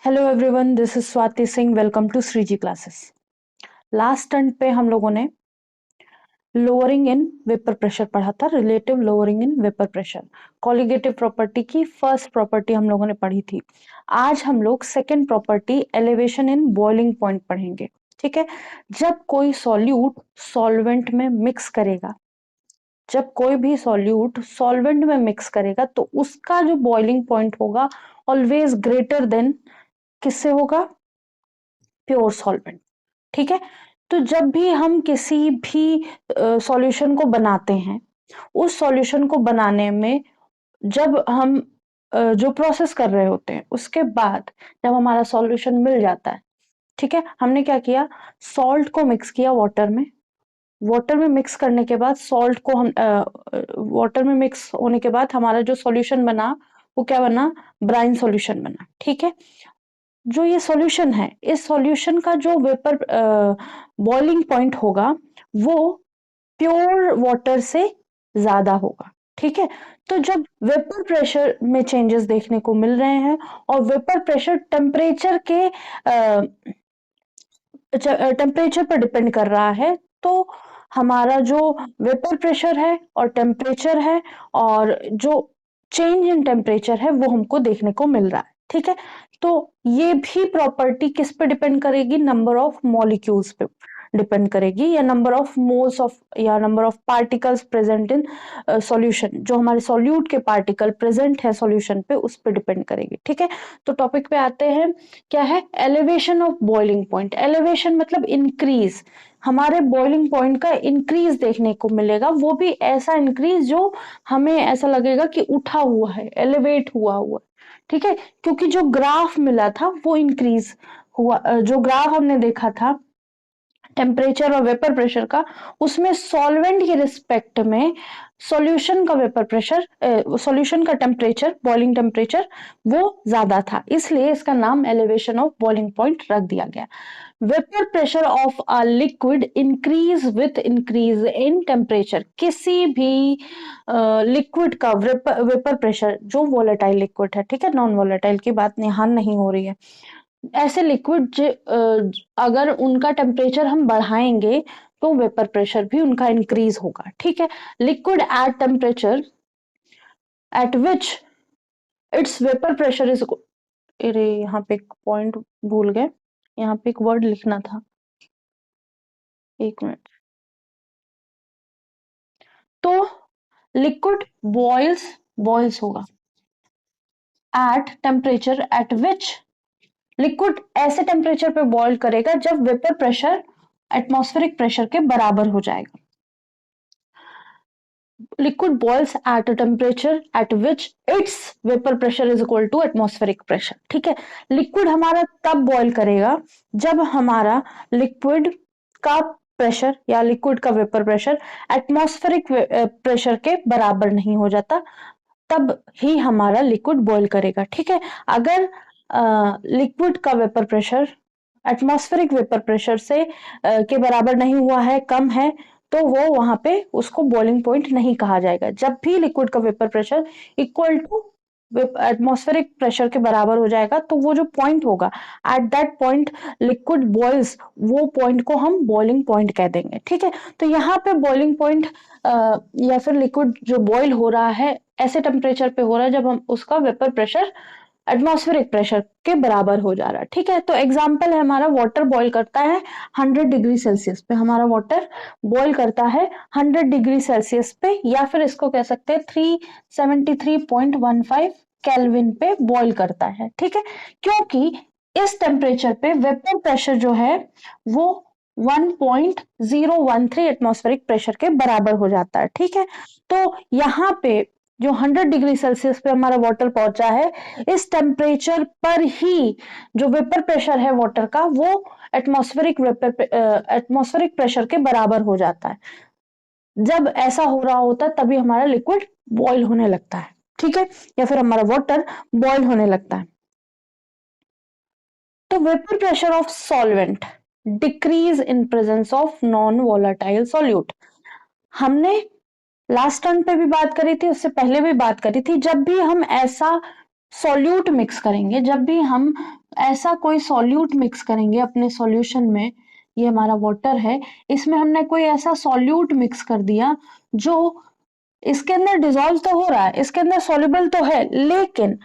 Hello everyone, this is Swati Singh. Welcome to Shreeji classes. Last turn पे हम लोगों ने लोअरिंग इन वेपर प्रेशर पढ़ा था, relative lowering in vapour pressure. Colligative property की फर्स्ट प्रॉपर्टी हम लोगों ने पढ़ी थी। आज हम लोग second property elevation in boiling point पढ़ेंगे। ठीक है। जब कोई सॉल्यूट सॉल्वेंट में मिक्स करेगा, जब कोई भी सॉल्यूट सॉल्वेंट में मिक्स करेगा तो उसका जो बॉइलिंग पॉइंट होगा ऑलवेज ग्रेटर देन किससे होगा? Pure solvent. ठीक है। तो जब भी हम किसी भी सॉल्यूशन को बनाते हैं, उस सॉल्यूशन को बनाने में जब हम जो प्रोसेस कर रहे होते हैं उसके बाद जब हमारा सॉल्यूशन मिल जाता है, ठीक है, हमने क्या किया? सॉल्ट को मिक्स किया वाटर में। वाटर में मिक्स करने के बाद सॉल्ट को हम वाटर में मिक्स होने के बाद हमारा जो सॉल्यूशन बना वो क्या बना? ब्राइन सॉल्यूशन बना। ठीक है। जो ये सॉल्यूशन है, इस सॉल्यूशन का जो वेपर बॉइलिंग पॉइंट होगा वो प्योर वाटर से ज्यादा होगा। ठीक है। तो जब वेपर प्रेशर में चेंजेस देखने को मिल रहे हैं और वेपर प्रेशर टेम्परेचर पर डिपेंड कर रहा है, तो हमारा जो वेपर प्रेशर है और टेम्परेचर है और जो चेंज इन टेम्परेचर है वो हमको देखने को मिल रहा है। ठीक है। तो ये भी प्रॉपर्टी किस पे डिपेंड करेगी? नंबर ऑफ मॉलिक्यूल्स पे डिपेंड करेगी, या नंबर ऑफ मोल्स ऑफ, या number of particles present in solution. जो हमारे सॉल्यूट के पार्टिकल प्रेजेंट है सॉल्यूशन पे, उस पे डिपेंड करेगी। ठीक है। तो टॉपिक पे आते हैं। क्या है? Elevation of boiling point. Elevation मतलब इंक्रीज। हमारे बॉइलिंग पॉइंट का इंक्रीज देखने को मिलेगा, वो भी ऐसा इंक्रीज जो हमें ऐसा लगेगा कि उठा हुआ है, एलिवेट हुआ हुआ। ठीक है। क्योंकि जो ग्राफ मिला था वो इंक्रीज हुआ। जो ग्राफ हमने देखा था टेम्परेचर और वेपर प्रेशर का, उसमें सॉल्वेंट के रिस्पेक्ट में सॉल्यूशन का वेपर प्रेशर, सॉल्यूशन का टेम्परेचर, बॉइलिंग टेम्परेचर वो ज्यादा था, इसलिए इसका नाम एलिवेशन ऑफ बॉइलिंग पॉइंट रख दिया गया। Vapour pressure of a liquid increase with increase in temperature. किसी भी लिक्विड का वेपर प्रेशर, जो वोलेटाइल लिक्विड है, ठीक है, नॉन वोलेटाइल की बात यहाँ नहीं हो रही है, ऐसे लिक्विड अगर उनका टेम्परेचर हम बढ़ाएंगे तो वेपर प्रेशर भी उनका इंक्रीज होगा। ठीक है। Liquid at temperature at which its vapour pressure is, अरे यहाँ पे एक पॉइंट भूल गए, यहाँ पे एक वर्ड लिखना था, एक मिनट। तो लिक्विड बॉइल्स होगा at temperature at which, liquid ऐसे टेम्परेचर पे बॉईल करेगा जब वेपर प्रेशर एटमॉस्फेरिक प्रेशर के बराबर हो जाएगा। Liquid boils at a temperature at which its vapour pressure is equal to atmospheric pressure. ठीक है। लिक्विड हमारा तब बॉईल करेगा जब हमारा लिक्विड का प्रेशर या लिक्विड का वेपर प्रेशर एटमॉस्फेरिक प्रेशर के बराबर नहीं हो जाता, तब ही हमारा लिक्विड बॉईल करेगा। ठीक है। अगर लिक्विड का vapour pressure atmospheric vapour pressure से के बराबर नहीं हुआ है, कम है, तो वो वहां पे उसको बॉइलिंग पॉइंट नहीं कहा जाएगा। जब भी लिक्विड का vapour pressure equal to atmospheric pressure के बराबर हो जाएगा तो वो जो पॉइंट होगा, at that point liquid boils, वो पॉइंट को हम बॉइलिंग पॉइंट कह देंगे। ठीक है। तो यहाँ पे बॉइलिंग पॉइंट या फिर लिक्विड जो बॉइल हो रहा है ऐसे टेम्परेचर पे हो रहा है जब हम उसका वेपर प्रेशर एटमॉस्फेरिक प्रेशर के बराबर हो जा रहा है। ठीक है। तो एग्जाम्पल है हमारा, वाटर बॉईल करता है 100 डिग्री सेल्सियस पे, हमारा वाटर बॉईल करता है 100 डिग्री सेल्सियस पे, या फिर इसको कह सकते हैं 373.15 केल्विन पे बॉईल करता है। ठीक है। क्योंकि इस टेम्परेचर पे वेपर प्रेशर जो है वो 1.013 एटमॉस्फेरिक प्रेशर के बराबर हो जाता है। ठीक है। तो यहाँ पे जो 100 डिग्री सेल्सियस पे हमारा वाटर पहुंचा है, इस टेम्परेचर पर ही जो वेपर प्रेशर है वाटर का वो एटमॉस्फेरिक प्रेशर के बराबर हो जाता है। जब ऐसा हो रहा होता है तभी हमारा लिक्विड बॉईल होने लगता है। ठीक है। या फिर हमारा वाटर बॉईल होने लगता है। तो vapour pressure of solvent decrease in presence of non volatile solute. हमने लास्ट टर्न पे भी बात करी थी, उससे पहले भी बात करी थी। जब भी हम ऐसा सॉल्यूट मिक्स करेंगे, जब भी हम ऐसा कोई सॉल्यूट मिक्स करेंगे अपने सॉल्यूशन में, ये हमारा वाटर है, इसमें हमने कोई ऐसा सॉल्यूट मिक्स कर दिया जो इसके अंदर डिसॉल्व तो हो रहा है, इसके अंदर सॉल्युबल तो है, लेकिन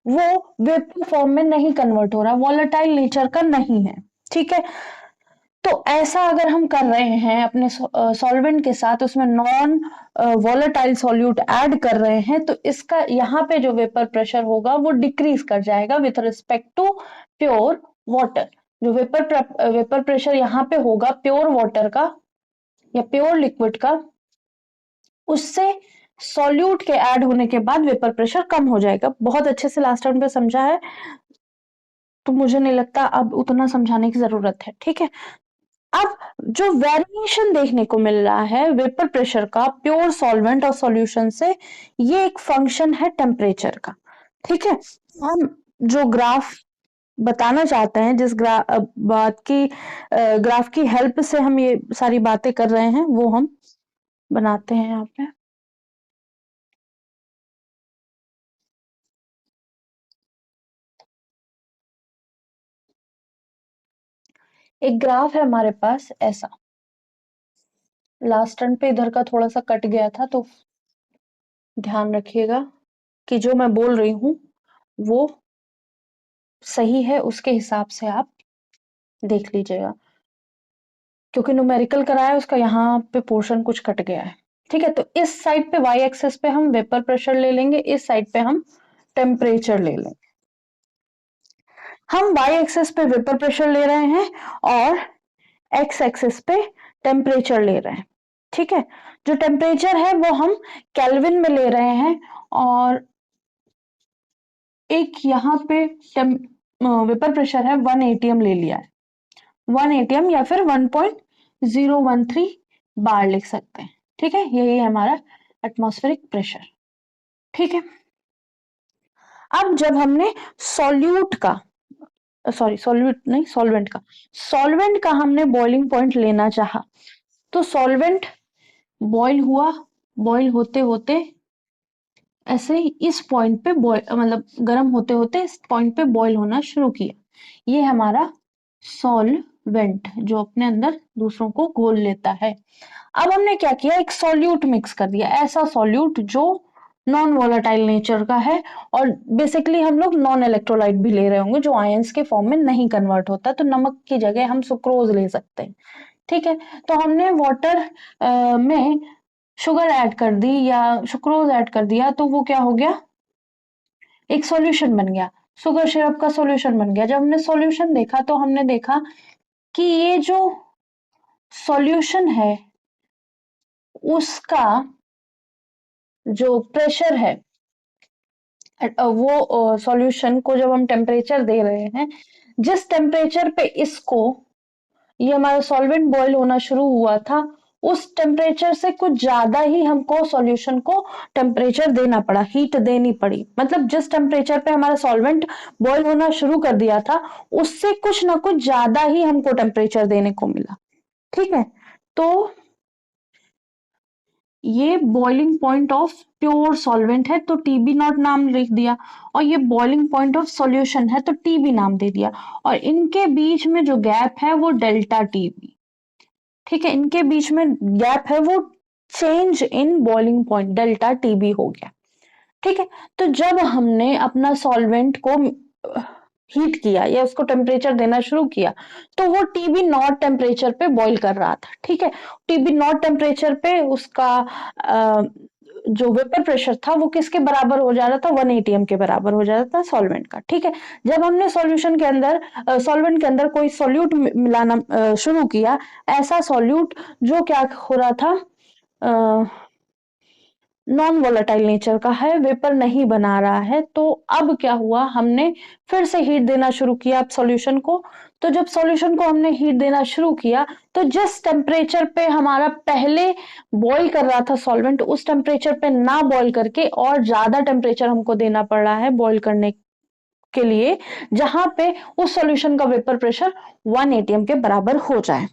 वो वेपर फॉर्म में नहीं कन्वर्ट हो रहा, वॉलेटाइल नेचर का नहीं है। ठीक है, तो ऐसा अगर हम कर रहे हैं अपने सॉल्वेंट के साथ, उसमें नॉन वॉलेटाइल सॉल्यूट ऐड कर रहे हैं, तो इसका यहाँ पे जो वेपर प्रेशर होगा वो डिक्रीज कर जाएगा with respect to pure water. जो वेपर प्रेशर यहाँ पे होगा प्योर वाटर का या प्योर लिक्विड का, उससे सॉल्यूट के ऐड होने के बाद वेपर प्रेशर कम हो जाएगा। बहुत अच्छे से लास्ट टाइम पे समझा है, तो मुझे नहीं लगता अब उतना समझाने की जरूरत है। ठीक है, अब जो वेरिएशन देखने को मिल रहा है वेपर प्रेशर का प्योर सॉल्वेंट और सॉल्यूशन से, ये एक फंक्शन है टेम्परेचर का। ठीक है, हम जो ग्राफ बताना चाहते हैं, जिस ग्राफ की हेल्प से हम ये सारी बातें कर रहे हैं, वो हम बनाते हैं यहाँ पे। एक ग्राफ है हमारे पास ऐसा, लास्ट टर्न पे इधर का थोड़ा सा कट गया था, तो ध्यान रखिएगा कि जो मैं बोल रही हूँ वो सही है, उसके हिसाब से आप देख लीजिएगा। क्योंकि न्यूमेरिकल कराया है, उसका यहाँ पे पोर्शन कुछ कट गया है। ठीक है, तो इस साइड पे वाई एक्सेस पे हम वेपर प्रेशर ले लेंगे, इस साइड पे हम टेम्परेचर ले लेंगे। हम वाई एक्सेस पे वेपर प्रेशर ले रहे हैं और एक्स एक्सेस पे टेम्परेचर ले रहे हैं। ठीक है, जो टेम्परेचर है वो हम केल्विन में ले रहे हैं, और एक यहाँ पे वेपर प्रेशर है 1 atm ले लिया है, 1 atm या फिर 1.013 बार लिख सकते हैं। ठीक है, यही है हमारा एटमॉस्फेरिक प्रेशर। ठीक है, अब जब हमने सॉल्यूट का सॉरी सॉल्यूट नहीं सॉल्वेंट का हमने बॉइलिंग पॉइंट लेना चाहा, तो सॉल्वेंट बॉईल हुआ, बॉईल होते होते ऐसे ही इस पॉइंट पे बॉईल, मतलब गर्म होते होते इस पॉइंट पे बॉईल होना शुरू किया। ये हमारा सॉल्वेंट जो अपने अंदर दूसरों को घोल लेता है। अब हमने क्या किया, एक सॉल्यूट मिक्स कर दिया, ऐसा सॉल्यूट जो नॉन वोलेटाइल नेचर का है, और बेसिकली हम लोग नॉन इलेक्ट्रोलाइट भी ले रहे होंगे जो आयंस के फॉर्म में नहीं कन्वर्ट होता, तो नमक की जगह हम सुक्रोज ले सकते हैं। ठीक है, तो हमने वाटर में शुगर ऐड कर दी या सुक्रोज ऐड कर दिया, तो वो क्या हो गया, एक सॉल्यूशन बन गया, शुगर सिरप का सॉल्यूशन बन गया। जब हमने सॉल्यूशन देखा तो हमने देखा कि ये जो सॉल्यूशन है उसका जो प्रेशर है, वो सॉल्यूशन को जब हम टेम्परेचर दे रहे हैं, जिस टेम्परेचर पे इसको, ये हमारा सॉल्वेंट बॉईल होना शुरू हुआ था, उस टेम्परेचर से कुछ ज्यादा ही हमको सॉल्यूशन को टेम्परेचर देना पड़ा, हीट देनी पड़ी। मतलब जिस टेम्परेचर पे हमारा सॉल्वेंट बॉईल होना शुरू कर दिया था, उससे कुछ ना कुछ ज्यादा ही हमको टेम्परेचर देने को मिला। ठीक है, तो ये boiling point of pure solvent है, तो टीबी नॉट नाम लिख दिया, और ये बॉइलिंग पॉइंट ऑफ सॉल्यूशन है तो टीबी नाम दे दिया, और इनके बीच में जो गैप है वो डेल्टा टीबी। ठीक है, इनके बीच में गैप है वो change in boiling point, delta TB हो गया। ठीक है, तो जब हमने अपना सॉल्वेंट को हीट किया या उसको टेम्परेचर देना शुरू किया, तो वो टीबी नॉट टेम्परेचर पे बॉईल कर रहा था। ठीक है, टीबी नॉट टेम्परेचर पे उसका जो वेपर प्रेशर था वो किसके बराबर हो जा रहा था, 1 atm के बराबर हो जा रहा था सॉल्वेंट का। ठीक है, जब हमने सॉल्यूशन के अंदर सॉल्वेंट के अंदर कोई सॉल्यूट मिलाना शुरू किया, ऐसा सॉल्यूट जो क्या हो रहा था, नॉन वोलेटाइल नेचर का है, वेपर नहीं बना रहा है, तो अब क्या हुआ, हमने फिर से हीट देना शुरू किया सॉल्यूशन को। तो जब सॉल्यूशन को हमने हीट देना शुरू किया, तो जिस टेम्परेचर पे हमारा पहले बॉईल कर रहा था सॉल्वेंट, उस टेम्परेचर पे ना बॉईल करके और ज्यादा टेम्परेचर हमको देना पड़ रहा है बॉईल करने के लिए, जहां पे उस सॉल्यूशन का वेपर प्रेशर 1 atm के बराबर हो जाए।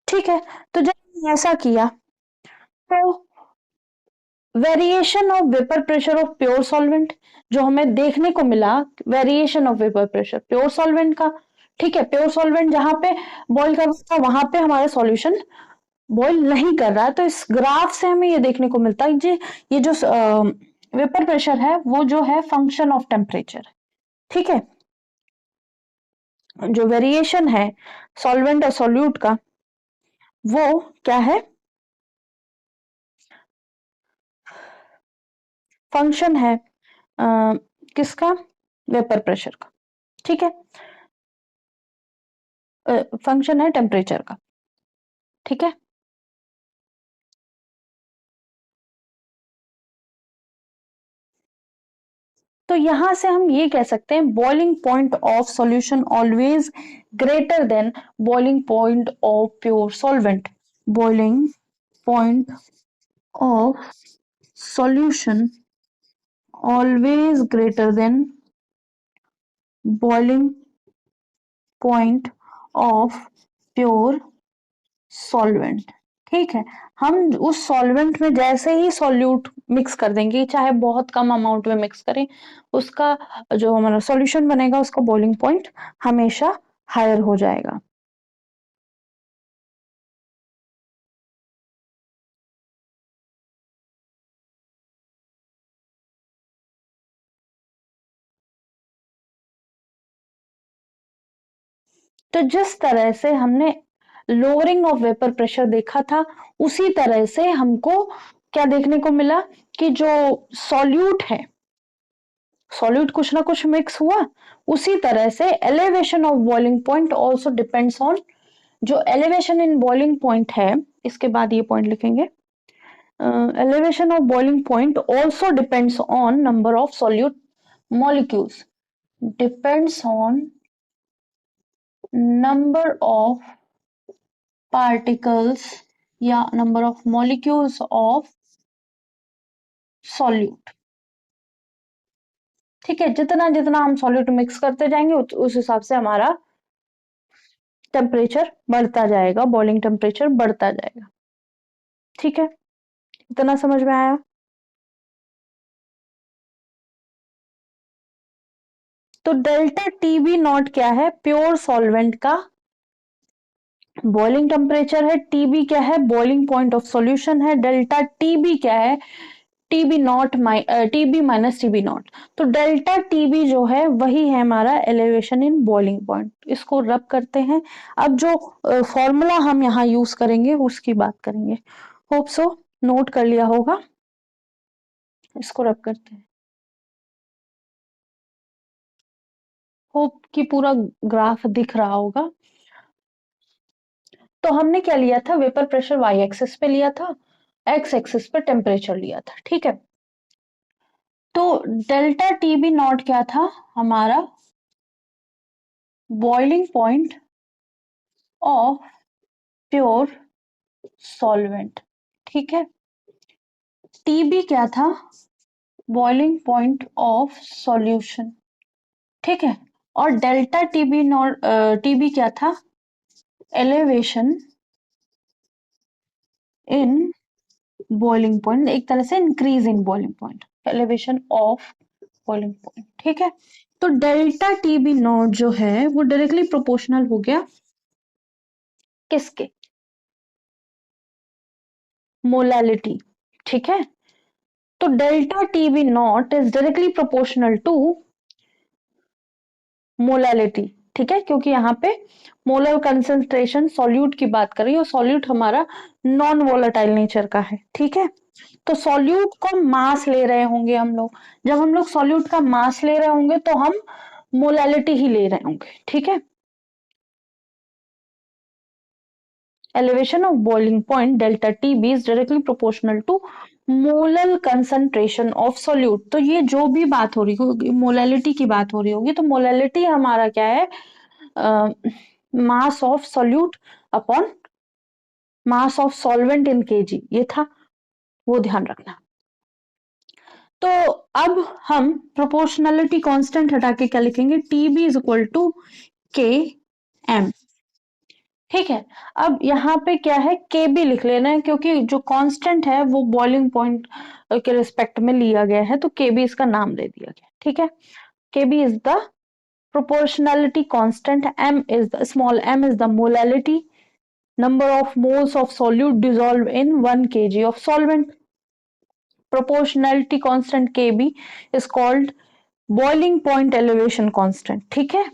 ठीक है, तो जब ऐसा किया तो variation of vapour pressure of pure solvent जो हमें देखने को मिला, variation of vapour pressure pure solvent का, ठीक है, प्योर सॉल्वेंट जहां पे बॉइल कर रहा था वहां पे हमारा सॉल्यूशन बॉइल नहीं कर रहा है। तो इस ग्राफ से हमें ये देखने को मिलता है कि ये जो वेपर प्रेशर है वो जो है फंक्शन ऑफ टेम्परेचर, ठीक है। जो वेरिएशन है सॉल्वेंट और सॉल्यूट का वो क्या है, फंक्शन है किसका, वेपर प्रेशर का, ठीक है, फंक्शन है टेम्परेचर का, ठीक है। तो यहां से हम ये कह सकते हैं boiling point of solution always greater than boiling point of pure solvent, boiling point of solution always greater than boiling point of pure solvent, ठीक है। हम उस सॉल्वेंट में जैसे ही सॉल्यूट मिक्स कर देंगे, चाहे बहुत कम अमाउंट में मिक्स करें, उसका जो हमारा सॉल्यूशन बनेगा उसका बॉइलिंग पॉइंट हमेशा हायर हो जाएगा। तो जिस तरह से हमने लोअरिंग ऑफ वेपर प्रेशर देखा था, उसी तरह से हमको क्या देखने को मिला कि जो सॉल्यूट है, सॉल्यूट कुछ ना कुछ मिक्स हुआ, उसी तरह से elevation of boiling point also depends on, जो एलिवेशन इन बॉइलिंग पॉइंट है, इसके बाद ये पॉइंट लिखेंगे, elevation of boiling point also depends on number of solute molecules, depends on number of particles या number of molecules of solute, ठीक है। जितना जितना हम सॉल्यूट मिक्स करते जाएंगे उस हिसाब से हमारा टेम्परेचर बढ़ता जाएगा, बॉइलिंग टेम्परेचर बढ़ता जाएगा, ठीक है। इतना समझ में आया। तो डेल्टा टीबी नॉट क्या है, प्योर सॉल्वेंट का बॉइलिंग टेम्परेचर है, टीबी क्या है, बॉइलिंग पॉइंट ऑफ सॉल्यूशन है, डेल्टा टीबी क्या है, TB naught TB minus TB naught. तो डेल्टा टीबी जो है वही है हमारा एलिवेशन इन बॉइलिंग पॉइंट। इसको रब करते हैं। अब जो फॉर्मूला हम यहाँ यूज करेंगे उसकी बात करेंगे। होप सो नोट कर लिया होगा। इसको रब करते हैं। होप कि पूरा ग्राफ दिख रहा होगा। तो हमने क्या लिया था, वेपर प्रेशर वाई एक्सिस पे लिया था, एक्स एक्सिस पे टेम्परेचर लिया था, ठीक है। तो डेल्टा टीबी नॉट क्या था हमारा, boiling point of pure solvent, ठीक है। टीबी क्या था, बॉइलिंग पॉइंट ऑफ सॉल्यूशन, ठीक है। और डेल्टा टीबी नॉट टीबी क्या था, एलिवेशन इन बॉइलिंग पॉइंट, एक तरह से increase in boiling point, elevation of boiling point, ठीक है। तो डेल्टा टीबी नॉट जो है वो डायरेक्टली प्रोपोर्शनल हो गया किसके, मोलालिटी, ठीक है। तो delta TB not is directly proportional to molality, ठीक है, क्योंकि यहाँ पे मोलर कंसंट्रेशन सॉल्यूट की बात कर रही है और सॉल्यूट हमारा नॉन वोलेटाइल नेचर का है, ठीक है। तो सॉल्यूट को मास ले रहे होंगे हम लोग, जब हम लोग सॉल्यूट का मास ले रहे होंगे तो हम मोलालिटी ही ले रहे होंगे, ठीक है। Elevation of boiling point delta TB is directly proportional to molal concentration of solute. तो ये जो भी बात हो रही होगी, मोलैलिटी की बात हो रही होगी, तो मोलैलिटी हमारा क्या है, mass of solute upon mass of solvent in KG, ये था, वो ध्यान रखना। तो अब हम प्रोपोर्शनलिटी कांस्टेंट हटा के क्या लिखेंगे, टीबी इज इक्वल टू के एम, ठीक है। अब यहाँ पे क्या है, के बी लिख लेना है क्योंकि जो कांस्टेंट है वो बॉइलिंग पॉइंट के रिस्पेक्ट में लिया गया है, तो के बी इसका नाम दे दिया गया। ठीक है, K B is the proportionality constant, small m is the molality, number of moles of solute dissolved in 1 kg of solvent. Proportionality constant kb is called boiling point elevation constant। ठीक है,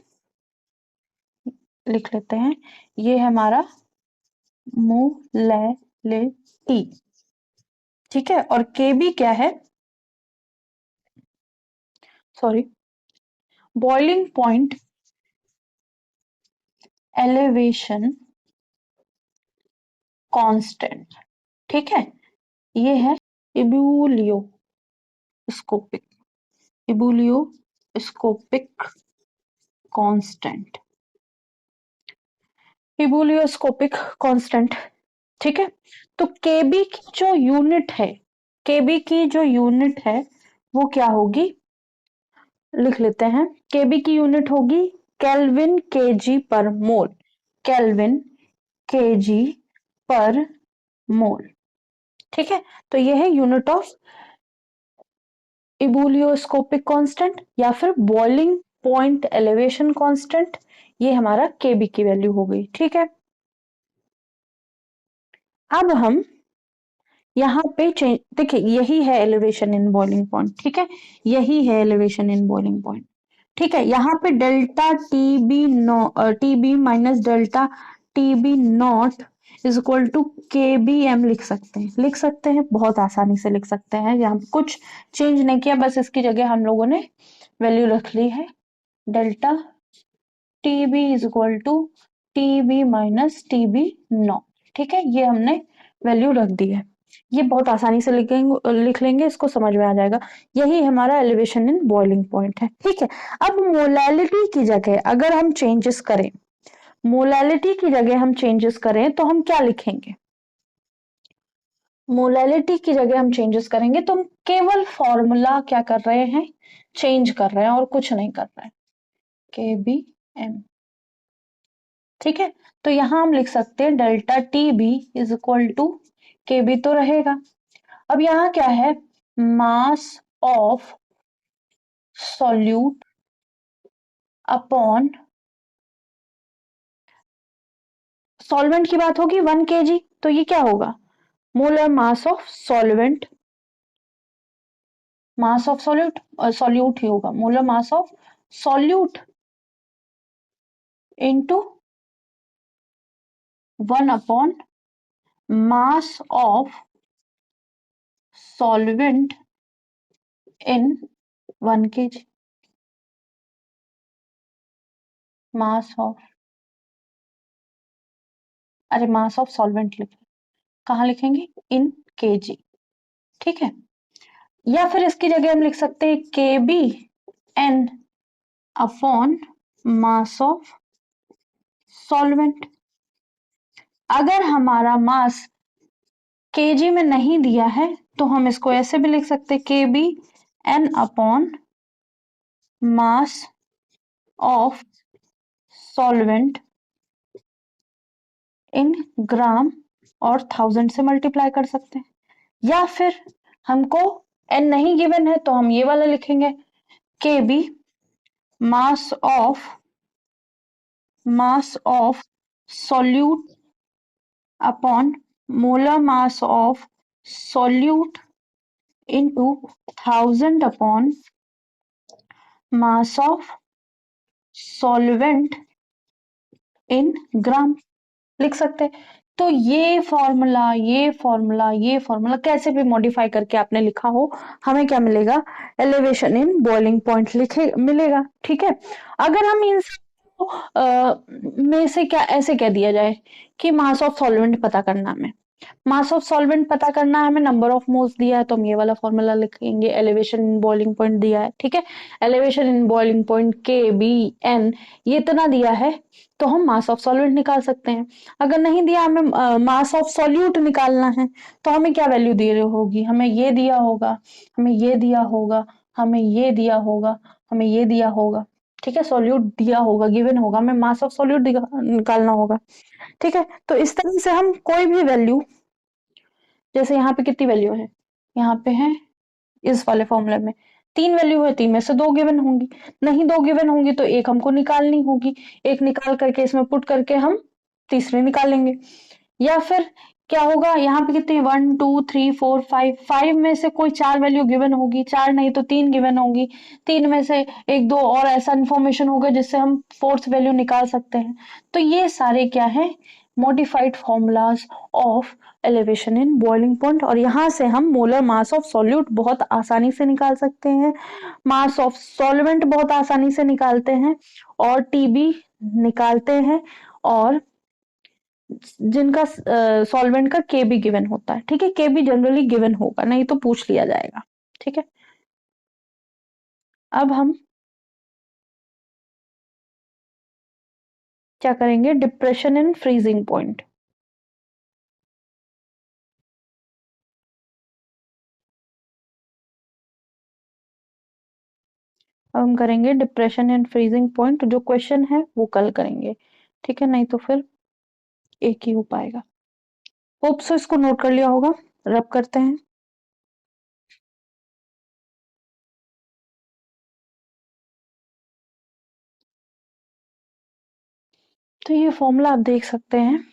लिख लेते हैं, ये है हमारा मोलैलिटी। ठीक है, और kb क्या है, sorry, boiling point elevation constant. ठीक है, ये है इबुलियोस्कोपिक इबुलियोस्कोपिक कांस्टेंट, इबुलियोस्कोपिक कांस्टेंट। ठीक है, तो केबी की जो यूनिट है, केबी की जो यूनिट है वो क्या होगी, लिख लेते हैं, केबी की यूनिट होगी केल्विन केजी पर मोल, केल्विन केजी पर मोल। ठीक है, तो ये है यूनिट ऑफ इबुलियोस्कोपिक कांस्टेंट या फिर बॉइलिंग पॉइंट एलिवेशन कांस्टेंट, ये हमारा केबी की वैल्यू हो गई। ठीक है, अब हम यहाँ पे चेंज, देखिए यही है एलिवेशन इन बॉइलिंग पॉइंट। ठीक है, यही है एलिवेशन इन बॉइलिंग पॉइंट। ठीक है, यहाँ पे delta T B minus delta T B not is equal to K B M लिख सकते हैं, लिख सकते हैं, बहुत आसानी से लिख सकते हैं। यहाँ कुछ चेंज नहीं किया, बस इसकी जगह हम लोगों ने वैल्यू रख ली है, delta T B is equal to T B minus T B not. ठीक है, ये हमने वैल्यू रख दी है, ये बहुत आसानी से लिख लेंगे, इसको समझ में आ जाएगा। यही हमारा एलिवेशन इन बॉइलिंग पॉइंट है। ठीक है, अब मोलैलिटी की जगह अगर हम चेंजेस करें, मोलैलिटी की जगह हम चेंजेस करें तो हम क्या लिखेंगे, मोलैलिटी की जगह हम चेंजेस करेंगे तो हम केवल फॉर्मूला क्या कर रहे हैं, चेंज कर रहे हैं और कुछ नहीं कर रहे हैं, के बी एम। ठीक है, तो यहां हम लिख सकते हैं delta T B is equal to K B तो रहेगा। अब यहाँ क्या है, mass of solute upon, solvent की बात होगी 1 kg, तो ये क्या होगा, molar mass of solvent, mass of solute, solute ही होगा, molar mass of solute into 1 upon mass of solvent in 1 kg, mass of, अरे मास ऑफ सॉल्वेंट लिखें, कहाँ लिखेंगे, इन केजी। ठीक है, या फिर इसकी जगह हम लिख सकते हैं K B N upon mass of solvent. अगर हमारा मास केजी में नहीं दिया है तो हम इसको ऐसे भी लिख सकते हैं, K B N upon mass of solvent in gram और 1000 से मल्टीप्लाई कर सकते हैं। या फिर हमको एन नहीं गिवन है तो हम ये वाला लिखेंगे, K B mass of solute upon molar mass of solute into 1000 upon mass of solvent in gram लिख सकते हैं। तो ये फॉर्मूला कैसे भी मॉडिफाई करके आपने लिखा हो, हमें क्या मिलेगा, एलिवेशन इन बॉइलिंग पॉइंट लिखे मिलेगा। ठीक है, अगर हम इन में से क्या ऐसे कह दिया जाए कि मास ऑफ सॉल्वेंट पता करना, हमें मास ऑफ सॉल्वेंट पता करना है, हमें नंबर ऑफ मोल्स दिया है तो हम ये वाला फॉर्मूला लिखेंगे, एलिवेशन इन बॉइलिंग पॉइंट दिया है। ठीक है, एलिवेशन इन बॉइलिंग पॉइंट के बी एन, ये इतना दिया है तो हम मास ऑफ सॉल्वेंट निकाल सकते हैं। अगर नहीं दिया, हमें मास ऑफ सॉल्यूट निकालना है तो हमें क्या वैल्यू दी होगी, हमें ये दिया होगा, हमें ये दिया होगा, हमें ये दिया होगा, हमें ये दिया होगा। ठीक है, सॉल्यूट दिया होगा, गिवन होगा, हमें मास ऑफ सॉल्यूट निकालना होगा। ठीक है, तो इस तरह से हम कोई भी वैल्यू, जैसे यहाँ पे कितनी वैल्यू है, यहाँ पे है इस वाले फॉर्मूले में 3 वैल्यू है, 3 में से 2 गिवन होंगी, नहीं 2 गिवन होंगी तो एक हमको निकालनी होगी, एक निकाल करके इसमें पुट करके हम तीसरी निकालेंगे। या फिर क्या होगा, यहाँ पे कितनी 1 2 3 4 5, 5 में से कोई 4 वैल्यू गिवन होगी, 4 नहीं तो 3 गिवन होगी, 3 में से एक दो और ऐसा इन्फॉर्मेशन होगा जिससे हम फोर्थ वैल्यू निकाल सकते हैं। तो ये सारे क्या है, modified formulas of elevation in boiling point, और यहाँ से हम मोलर मास ऑफ सॉल्यूट बहुत आसानी से निकाल सकते हैं, मास ऑफ सॉल्वेंट बहुत आसानी से निकालते हैं, और टीबी निकालते हैं, और जिनका सॉल्वेंट का के भी गिवन होता है। ठीक है, के भी जनरली गिवन होगा, नहीं तो पूछ लिया जाएगा। ठीक है, अब हम क्या करेंगे, डिप्रेशन इन फ्रीजिंग पॉइंट। अब हम करेंगे डिप्रेशन इन फ्रीजिंग पॉइंट, जो क्वेश्चन है वो कल करेंगे। ठीक है, नहीं तो फिर एक ही हो पाएगा। होप सो इसको नोट कर लिया होगा। रब करते हैं। तो ये फॉर्मूला आप देख सकते हैं,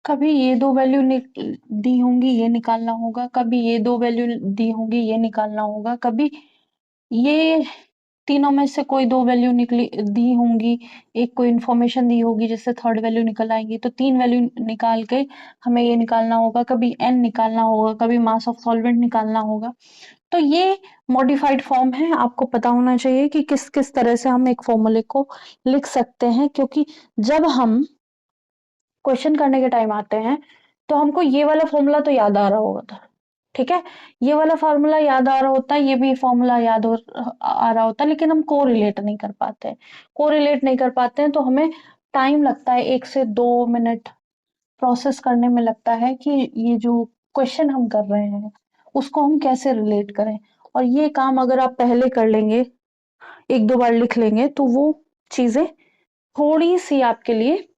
कभी ये दो वैल्यू दी होंगी, ये निकालना होगा, कभी ये दो वैल्यू दी होंगी, ये निकालना होगा, कभी ये तीनों में से कोई दो वैल्यू निकली दी होंगी, एक कोई इन्फॉर्मेशन दी होगी जिससे थर्ड वैल्यू निकल आएंगी, तो 3 वैल्यू निकाल के हमें ये निकालना होगा, कभी n निकालना होगा, कभी मास ऑफ सॉल्वेंट निकालना होगा। तो ये मॉडिफाइड फॉर्म है, आपको पता होना चाहिए कि किस किस तरह से हम एक फॉर्मूले को लिख सकते हैं, क्योंकि जब हम क्वेश्चन करने के टाइम आते हैं तो हमको ये वाला फॉर्मूला तो याद आ रहा होगा। ठीक है, ये वाला फॉर्मूला याद आ रहा होता है, ये भी फॉर्मूला याद आ रहा होता है, लेकिन हम को रिलेट नहीं कर पाते, को रिलेट नहीं कर पाते हैं, तो हमें टाइम लगता है, 1 से 2 मिनट प्रोसेस करने में लगता है कि ये जो क्वेश्चन हम कर रहे हैं उसको हम कैसे रिलेट करें। और ये काम अगर आप पहले कर लेंगे, 1-2 बार लिख लेंगे, तो वो चीजें थोड़ी सी आपके लिए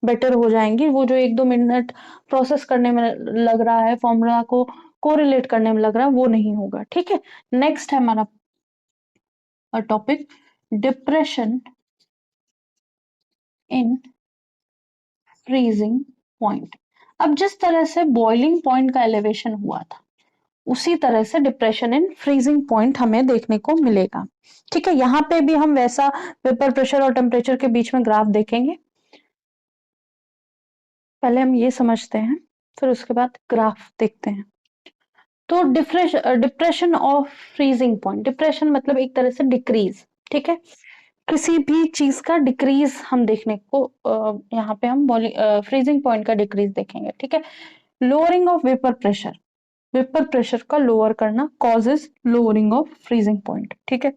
बेटर हो जाएंगी। वो जो 1-2 मिनट प्रोसेस करने में लग रहा है, फॉर्मूला को कोरिलेट करने में लग रहा है, वो नहीं होगा। ठीक है, नेक्स्ट है हमारा topic, depression in freezing point. अब जिस तरह से बॉइलिंग पॉइंट का एलिवेशन हुआ था, उसी तरह से डिप्रेशन इन फ्रीजिंग पॉइंट हमें देखने को मिलेगा। ठीक है, यहाँ पे भी हम वैसा वेपर प्रेशर और टेम्परेचर के बीच में ग्राफ देखेंगे। पहले हम ये समझते हैं, फिर उसके बाद ग्राफ देखते हैं। तो depression of freezing point, depression मतलब एक तरह से डिक्रीज। ठीक है, किसी भी चीज का डिक्रीज हम देखने को, यहाँ पे हम फ्रीजिंग पॉइंट का डिक्रीज देखेंगे। ठीक है, lowering of vapour pressure, vapour pressure का लोअर करना causes lowering of freezing point. ठीक है,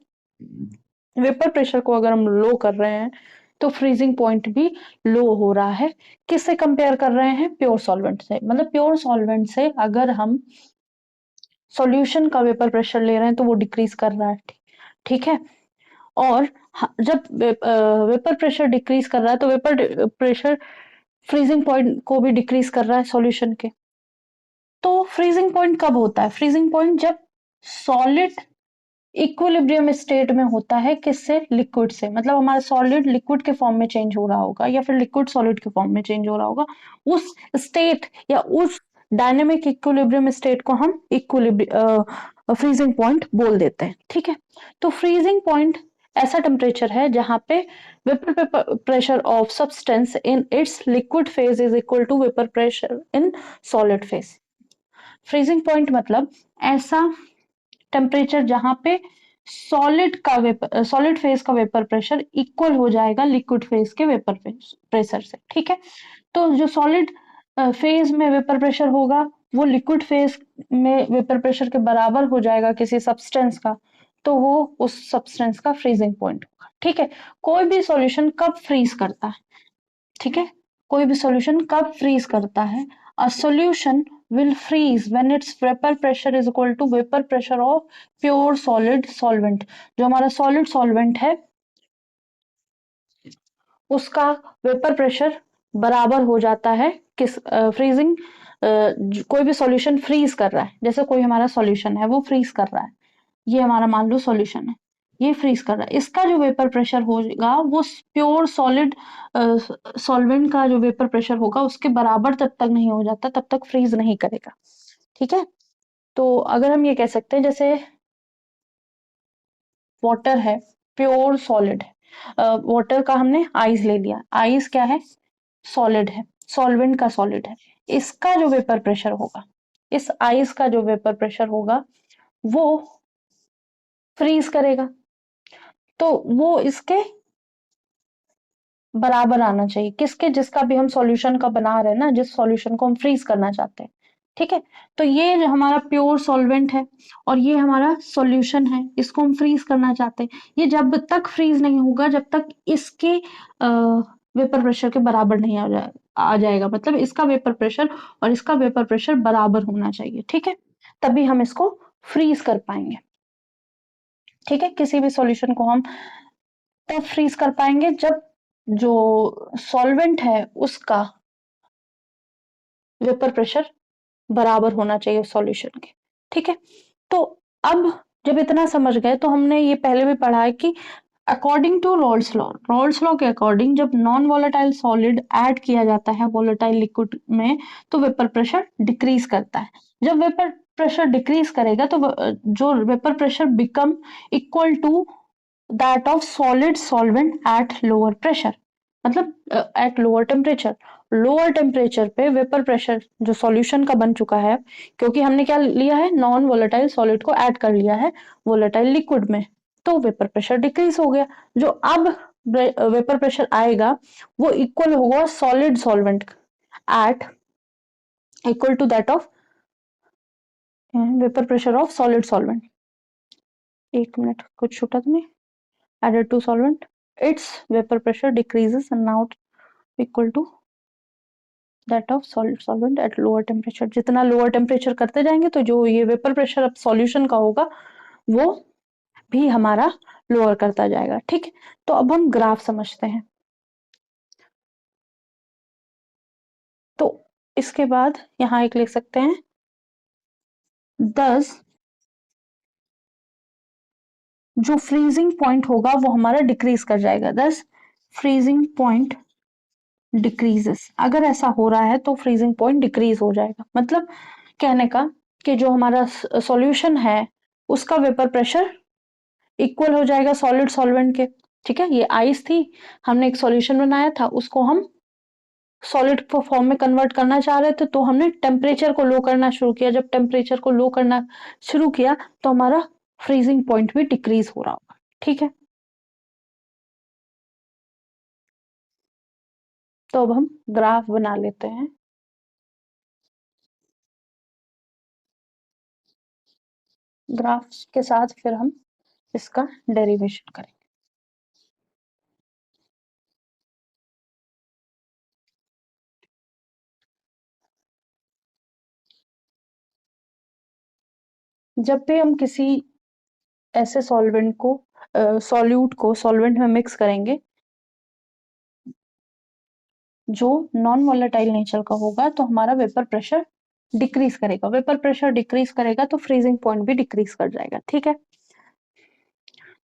वेपर प्रेशर को अगर हम लो कर रहे हैं तो फ्रीजिंग पॉइंट भी लो हो रहा है। किससे कंपेयर कर रहे हैं, प्योर सॉल्वेंट से। मतलब प्योर सॉल्वेंट से अगर हम सॉल्यूशन का वेपर प्रेशर ले रहे हैं तो वो डिक्रीज कर रहा है। ठीक है, और जब वेपर प्रेशर डिक्रीज कर रहा है तो वेपर प्रेशर फ्रीजिंग पॉइंट को भी डिक्रीज कर रहा है सॉल्यूशन के। तो फ्रीजिंग पॉइंट कब होता है, फ्रीजिंग पॉइंट जब सॉलिड इक्विलिब्रियम स्टेट में होता है, किससे, लिक्विड से। मतलब हमारा सॉलिड लिक्विड के फॉर्म में चेंज हो रहा होगा, या फिर लिक्विड सॉलिड के फॉर्म में चेंज हो रहा होगा, उस स्टेट या उस डायनेमिक इक्विलिब्रियम स्टेट को हम इक्विलिब्रियम फ्रीजिंग पॉइंट बोल देते हैं। ठीक है, तो फ्रीजिंग पॉइंट ऐसा टेम्परेचर है जहां पे vapour pressure of substance in its liquid phase is equal to vapour pressure in solid phase. Freezing point मतलब ऐसा टेम्परेचर जहां पे सॉलिड फेज का वेपर प्रेशर इक्वल हो जाएगा लिक्विड फेज के वेपर प्रेशर से। ठीक है, तो जो सॉलिड फेज में वेपर प्रेशर होगा वो लिक्विड फेज में वेपर प्रेशर के बराबर हो जाएगा किसी सब्सटेंस का, तो वो उस सब्सटेंस का फ्रीजिंग पॉइंट होगा। ठीक है, कोई भी सॉल्यूशन कब फ्रीज करता है, ठीक है, कोई भी सॉल्यूशन कब फ्रीज करता है, A solution will freeze when its vapor pressure is equal to vapor pressure of pure solid solvent. जो हमारा solid solvent है उसका वेपर प्रेशर बराबर हो जाता है किस फ्रीजिंग, कोई भी सॉल्यूशन फ्रीज कर रहा है, जैसे कोई हमारा सॉल्यूशन है वो फ्रीज कर रहा है, ये हमारा मान लो सॉल्यूशन है, ये फ्रीज कर रहा है, इसका जो वेपर प्रेशर होगा वो प्योर सॉलिड सॉल्वेंट का जो वेपर प्रेशर होगा उसके बराबर तब तक नहीं हो जाता, तब तक फ्रीज नहीं करेगा। ठीक है, तो अगर हम ये कह सकते हैं जैसे वाटर है, प्योर सॉलिड है, वाटर का हमने आइस ले लिया, आइस क्या है, सॉलिड है, सॉल्वेंट का सॉलिड है, इसका जो वेपर प्रेशर होगा, इस आइस का जो वेपर प्रेशर होगा वो फ्रीज करेगा, तो वो इसके बराबर आना चाहिए, किसके, जिसका भी हम सॉल्यूशन का बना रहे हैं ना, जिस सॉल्यूशन को हम फ्रीज करना चाहते हैं। ठीक है, तो ये जो हमारा प्योर सॉल्वेंट है और ये हमारा सॉल्यूशन है, इसको हम फ्रीज करना चाहते हैं, ये जब तक फ्रीज नहीं होगा जब तक इसके वेपर प्रेशर के बराबर नहीं आ जाएगा, मतलब इसका वेपर प्रेशर और इसका वेपर प्रेशर बराबर होना चाहिए। ठीक है, तभी हम इसको फ्रीज कर पाएंगे। ठीक है, किसी भी सॉल्यूशन को हम तब फ्रीज कर पाएंगे जब जो सॉल्वेंट है उसका वेपर प्रेशर बराबर होना चाहिए सॉल्यूशन के। ठीक है, तो अब जब इतना समझ गए तो हमने ये पहले भी पढ़ा है कि अकॉर्डिंग टू रॉल्स लॉ के अकॉर्डिंग जब नॉन वॉलेटाइल सॉलिड ऐड किया जाता है वॉलेटाइल लिक्विड में तो वेपर प्रेशर डिक्रीज करता है। जब वेपर प्रेशर डिक्रीज करेगा तो जो vapour pressure become equal to that of solid solvent at lower pressure, मतलब at lower temperature, lower temperature पे वेपर प्रेशर जो सॉल्यूशन का बन चुका है, क्योंकि हमने क्या लिया है, नॉन वोलेटाइल सॉलिड को ऐड कर लिया है वोलेटाइल लिक्विड में, तो वेपर प्रेशर डिक्रीज हो गया, जो अब वेपर प्रेशर आएगा वो इक्वल होगा solid solvent at equal to that of vapour pressure of solid solvent. एक मिनट, कुछ छूटा तो नहीं, added to solvent its vapor pressure decreases and now equal to that of solid solvent at lower temperature। जितना lower temperature करते जाएंगे तो जो ये वेपर प्रेशर अब सॉल्यूशन का होगा वो भी हमारा लोअर करता जाएगा। ठीक है, तो अब हम ग्राफ समझते हैं। तो इसके बाद यहाँ एक लिख सकते हैं 10 जो फ्रीजिंग पॉइंट होगा वो हमारा डिक्रीज कर जाएगा, 10 फ्रीजिंग पॉइंट डिक्रीजेस, अगर ऐसा हो रहा है तो फ्रीजिंग पॉइंट डिक्रीज हो जाएगा, मतलब कहने का कि जो हमारा सॉल्यूशन है उसका वेपर प्रेशर इक्वल हो जाएगा सॉलिड सॉल्वेंट के। ठीक है, ये आइस थी, हमने एक सॉल्यूशन बनाया था, उसको हम सॉलिड फॉर्म में कन्वर्ट करना चाह रहे थे, तो हमने टेम्परेचर को लो करना शुरू किया, जब टेम्परेचर को लो करना शुरू किया तो हमारा फ्रीजिंग पॉइंट भी डिक्रीज हो रहा होगा। ठीक है, तो अब हम ग्राफ बना लेते हैं। ग्राफ के साथ फिर हम इसका डेरिवेशन करेंगे। जब भी हम किसी ऐसे सॉल्वेंट को सॉल्यूट को सॉल्वेंट में मिक्स करेंगे जो नॉन वोलेटाइल नेचर का होगा तो हमारा वेपर प्रेशर डिक्रीज करेगा, वेपर प्रेशर डिक्रीज करेगा तो फ्रीजिंग पॉइंट भी डिक्रीज कर जाएगा। ठीक है,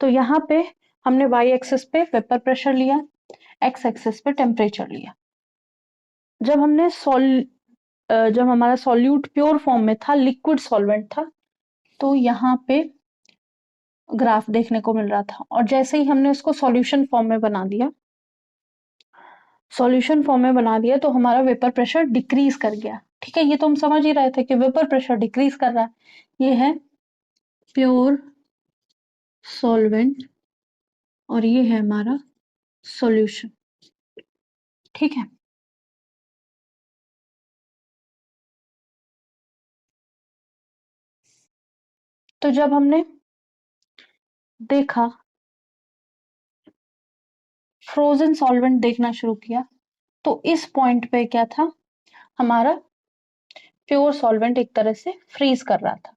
तो यहाँ पे हमने वाई एक्सिस पे वेपर प्रेशर लिया, एक्स एक्सिस पे टेम्परेचर लिया। जब हमने जब हमारा सॉल्यूट प्योर फॉर्म में था, लिक्विड सॉल्वेंट था, तो यहाँ पे ग्राफ देखने को मिल रहा था, और जैसे ही हमने उसको सॉल्यूशन फॉर्म में बना दिया, सॉल्यूशन फॉर्म में बना दिया तो हमारा वेपर प्रेशर डिक्रीज कर गया। ठीक है, ये तो हम समझ ही रहे थे कि वेपर प्रेशर डिक्रीज कर रहा है, ये है प्योर सॉल्वेंट और ये है हमारा सॉल्यूशन। ठीक है, तो जब हमने देखा फ्रोजन सॉल्वेंट देखना शुरू किया तो इस पॉइंट पे क्या था, हमारा प्योर सॉल्वेंट एक तरह से फ्रीज कर रहा था,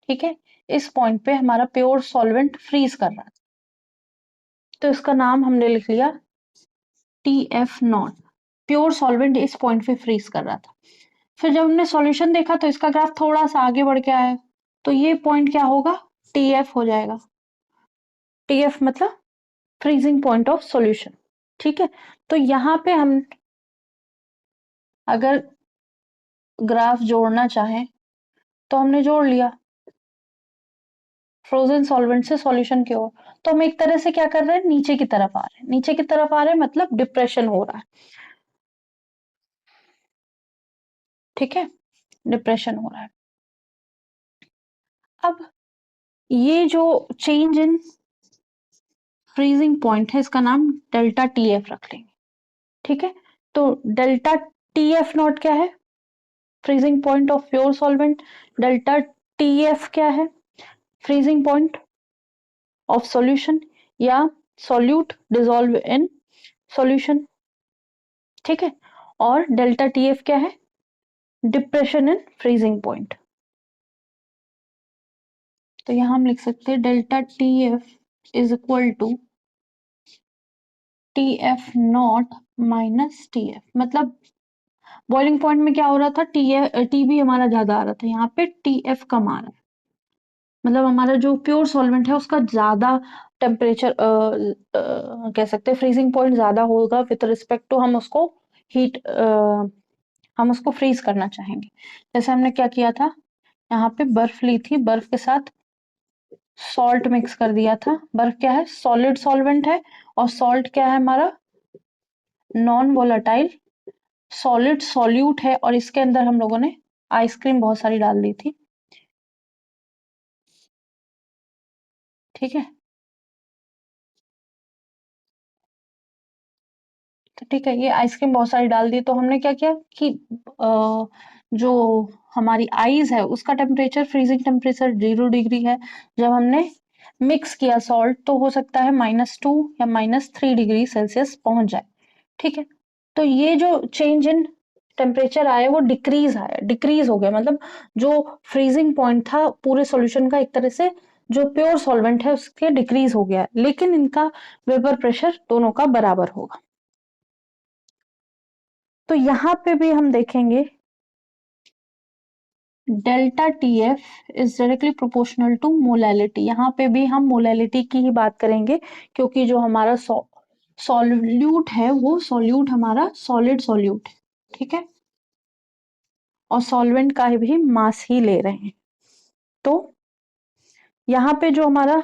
ठीक है। इस पॉइंट पे हमारा प्योर सॉल्वेंट फ्रीज कर रहा था, तो इसका नाम हमने लिख लिया TF0। प्योर सॉल्वेंट इस पॉइंट पे फ्रीज कर रहा था। फिर जब हमने सॉल्यूशन देखा तो इसका ग्राफ थोड़ा सा आगे बढ़ के आया, तो ये पॉइंट क्या होगा, TF हो जाएगा। TF मतलब फ्रीजिंग पॉइंट ऑफ सॉल्यूशन, ठीक है। तो यहाँ पे हम अगर ग्राफ जोड़ना चाहें तो हमने जोड़ लिया फ्रोजन सॉल्वेंट से सॉल्यूशन की ओर। तो हम एक तरह से क्या कर रहे हैं, नीचे की तरफ आ रहे हैं। नीचे की तरफ आ रहे हैं मतलब डिप्रेशन हो रहा है, ठीक है, डिप्रेशन हो रहा है। अब ये जो चेंज इन फ्रीजिंग पॉइंट है इसका नाम डेल्टा TF रख लेंगे, ठीक है। तो डेल्टा TF0 क्या है, freezing point of pure solvent. Delta TF क्या है, फ्रीजिंग पॉइंट ऑफ सॉल्यूशन या सॉल्यूट डिसॉल्व इन सॉल्यूशन, ठीक है। और डेल्टा TF क्या है, डिप्रेशन इन फ्रीजिंग पॉइंट। तो यहां हम लिख सकते हैं delta TF is equal to TF0 minus TF। मतलब बॉइलिंग पॉइंट में क्या हो रहा था, TB हमारा ज्यादा आ रहा था, यहाँ पे TF कम आ रहा है। मतलब हमारा जो प्योर सॉल्वेंट है उसका ज्यादा टेम्परेचर कह सकते हैं, फ्रीजिंग पॉइंट ज्यादा होगा विद रिस्पेक्ट टू हम उसको हीट, हम उसको फ्रीज करना चाहेंगे। जैसे हमने क्या किया था, यहाँ पे बर्फ ली थी, बर्फ के साथ सॉल्ट मिक्स कर दिया था। बर्फ क्या है, सॉलिड सॉल्वेंट है, और सॉल्ट क्या है हमारा, नॉन वोलेटाइल सॉलिड सॉल्यूट है, और इसके अंदर हम लोगों ने आइसक्रीम बहुत सारी डाल दी थी, ठीक है। तो ठीक है, ये आइसक्रीम बहुत सारी डाल दी, तो हमने क्या किया कि जो हमारी आइस है उसका टेम्परेचर, फ्रीजिंग टेम्परेचर 0 डिग्री है। जब हमने मिक्स किया सॉल्ट तो हो सकता है -2 या -3 डिग्री सेल्सियस पहुंच जाए, ठीक है। तो ये जो चेंज इन टेम्परेचर आया वो डिक्रीज हो गया, मतलब जो फ्रीजिंग पॉइंट था पूरे सॉल्यूशन का एक तरह से जो प्योर सॉल्वेंट है उसके डिक्रीज हो गया, लेकिन इनका वेपर प्रेशर दोनों का बराबर होगा। तो यहाँ पे भी हम देखेंगे delta TF is directly proportional to molality. यहाँ पे भी हम मोलैलिटी की ही बात करेंगे, क्योंकि जो हमारा सॉल्यूट है वो सॉल्यूट हमारा सॉलिड सॉल्यूट है, ठीक है, और सॉल्वेंट का भी मास ही ले रहे हैं। तो यहाँ पे जो हमारा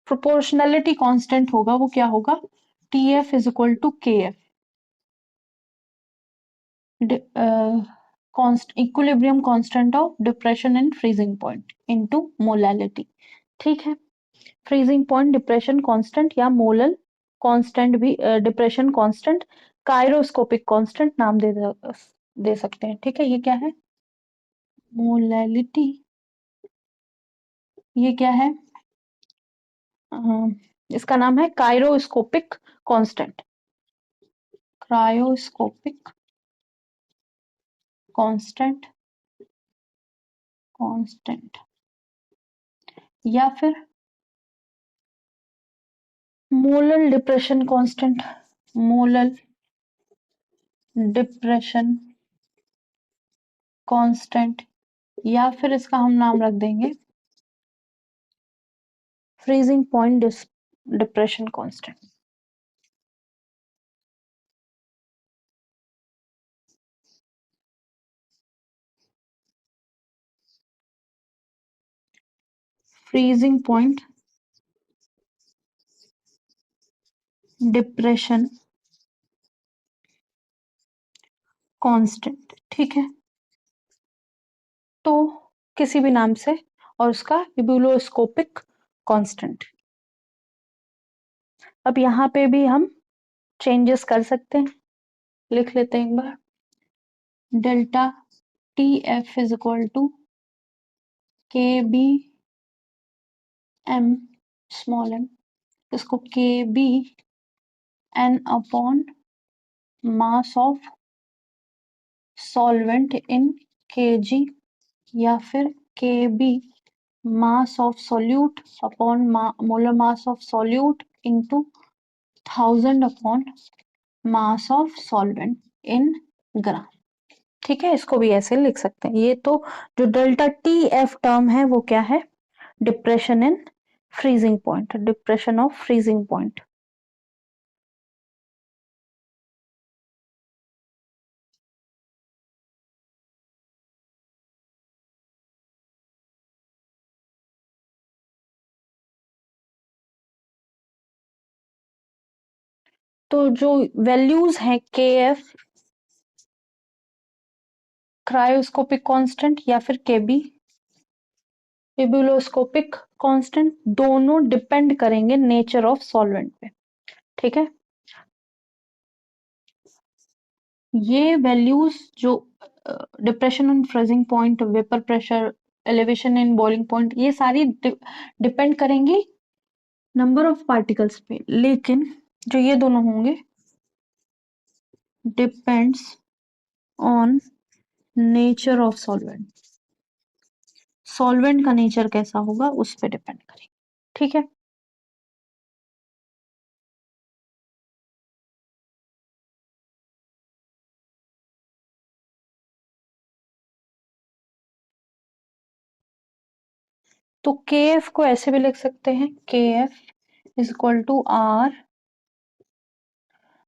प्रोपोर्शनैलिटी कांस्टेंट होगा वो क्या होगा, TF is equal to KF, equilibrium constant of depression and freezing point into molality, ठीक है। फ्रीजिंग पॉइंट डिप्रेशन कांस्टेंट या मोलल कांस्टेंट भी, डिप्रेशन कांस्टेंट, कायरोस्कोपिक कांस्टेंट नाम दे सकते हैं, ठीक है। ये क्या है, मोलैलिटी, ये क्या है, इसका नाम है कायरोस्कोपिक कांस्टेंट, क्रायोस्कोपिक कांस्टेंट, कांस्टेंट, या फिर molal depression constant, molal depression constant, या फिर इसका हम नाम रख देंगे freezing point depression constant. Freezing point depression constant, ठीक है। तो किसी भी नाम से, और उसका इबुलोस्कोपिक कांस्टेंट। अब यहाँ पे भी हम चेंजेस कर सकते हैं, लिख लेते हैं एक बार, delta TF is equal to KB M small m, इसको KB N upon mass of solvent in kg या फिर kb mass of solute upon molar mass of solute into 1000 upon mass of solvent in ग्राम। ठीक है, इसको भी ऐसे लिख सकते हैं। ये तो जो डेल्टा टी एफ टर्म है वो क्या है? Depression in freezing point, depression of freezing point. तो जो वैल्यूज हैं के एफ क्रायोस्कोपिक कांस्टेंट या फिर केबी एब्यूलोस्कोपिक कांस्टेंट, दोनों डिपेंड करेंगे नेचर ऑफ सॉल्वेंट पे। ठीक है, ये वैल्यूज जो depression in freezing point, vapour pressure, elevation in boiling point, ये सारी डिपेंड करेंगी नंबर ऑफ पार्टिकल्स पे, लेकिन जो ये दोनों होंगे depends on nature of solvent. Solvent का नेचर कैसा होगा उस पर डिपेंड करेंगे। ठीक है, तो के एफ को ऐसे भी लिख सकते हैं, K F is equal to R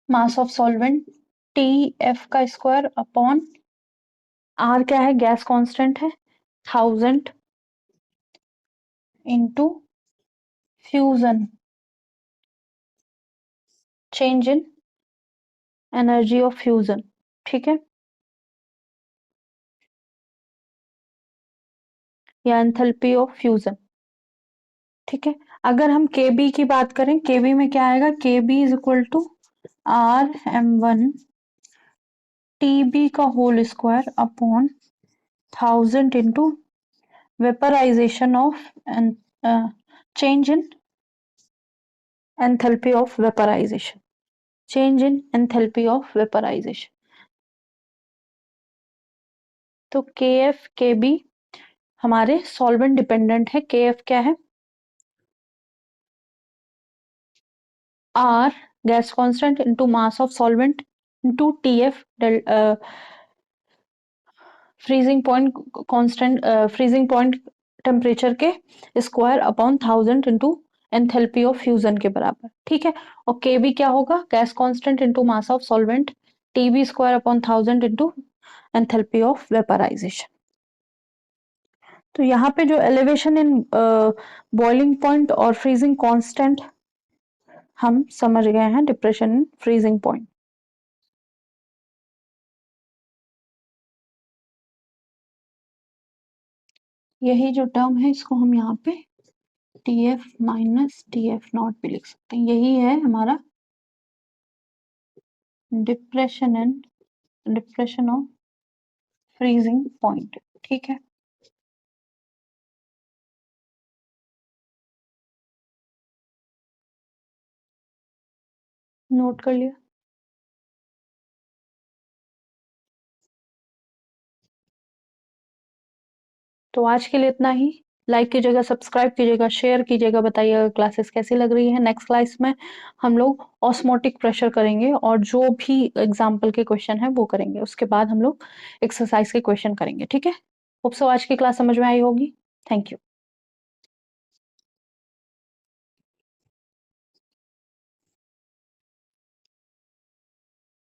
mass of solvent T F का स्क्वायर अपॉन आर क्या है? गैस कांस्टेंट है, 1000 into fusion, change in energy of fusion. ठीक है, या एंथैल्पी ऑफ फ्यूजन। ठीक है, अगर हम केबी की बात करें, केबी में क्या आएगा? KB is equal to R M one TB का whole square upon 1000 into vaporisation of change in enthalpy of vaporization, change in enthalpy of vaporization। तो के एफ के बी हमारे सॉल्वेंट डिपेंडेंट है। के एफ क्या है? R gas constant into mass of solvent into T F freezing point constant, freezing point temperature के square upon 1000 into enthalpy of fusion के बराबर। ठीक है, और के बी क्या होगा? Gas constant into mass of solvent T B square upon 1000 into enthalpy of vaporisation. तो यहाँ पे जो एलिवेशन इन बॉइलिंग पॉइंट और फ्रीजिंग कांस्टेंट हम समझ गए हैं, डिप्रेशन इन फ्रीजिंग पॉइंट। यही जो टर्म है इसको हम यहाँ पे T F minus T F not भी लिख सकते हैं। यही है हमारा डिप्रेशन ऑफ फ्रीजिंग पॉइंट। ठीक है, नोट कर लिया। तो आज के लिए इतना ही। लाइक कीजिएगा, सब्सक्राइब कीजिएगा, शेयर कीजिएगा, बताइएगा क्लासेस कैसी लग रही है। नेक्स्ट क्लास में हम लोग ऑस्मोटिक प्रेशर करेंगे और जो भी एग्जाम्पल के क्वेश्चन है वो करेंगे। उसके बाद हम लोग एक्सरसाइज के क्वेश्चन करेंगे। ठीक है, होप सो आज की क्लास समझ में आई होगी। Thank you.